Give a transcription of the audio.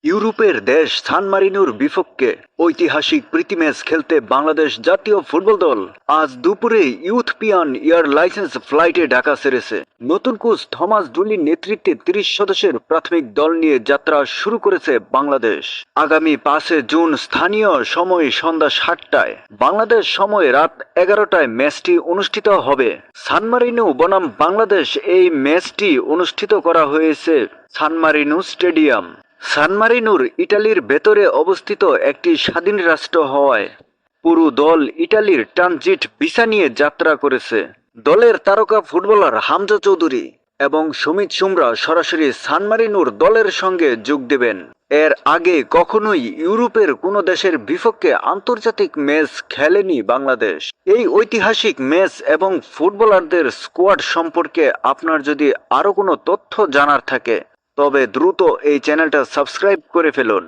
ইউরোপের দেশ সান মারিনোর বিপক্ষে ঐতিহাসিক প্রীতি ম্যাচ খেলতে বাংলাদেশ জাতীয় ফুটবল দল আজ দুপুরে ইউথপিয়ান এয়ার লাইসেন্স ফ্লাইটে ঢাকা ছেড়েছে। নতুন কোচ থমাস ডুলির নেতৃত্বে ৩০ সদস্যের প্রাথমিক দল নিয়ে যাত্রা শুরু করেছে বাংলাদেশ। আগামী ৫ জুন স্থানীয় সময় সন্ধ্যা ৭টায়, বাংলাদেশ সময় রাত ১১টায় ম্যাচটি অনুষ্ঠিত হবে। সান মারিনো বনাম বাংলাদেশ এই ম্যাচটি অনুষ্ঠিত করা হয়েছে সান মারিনো স্টেডিয়াম। সান মারিনোর ইটালির ভেতরে অবস্থিত একটি স্বাধীন রাষ্ট্র হওয়ায় পুরো দল ইটালির ট্রানজিট ভিসা নিয়ে যাত্রা করেছে। দলের তারকা ফুটবলার হামজা চৌধুরী এবং সুমিত সুমরা সরাসরি সান মারিনোর দলের সঙ্গে যোগ দেবেন। এর আগে কখনোই ইউরোপের কোনো দেশের বিপক্ষে আন্তর্জাতিক ম্যাচ খেলেনি বাংলাদেশ। এই ঐতিহাসিক ম্যাচ এবং ফুটবলারদের স্কোয়াড সম্পর্কে আপনার যদি আরও কোনো তথ্য জানার থাকে তবে দ্রুত এই চ্যানেলটা সাবস্ক্রাইব করে ফেলুন।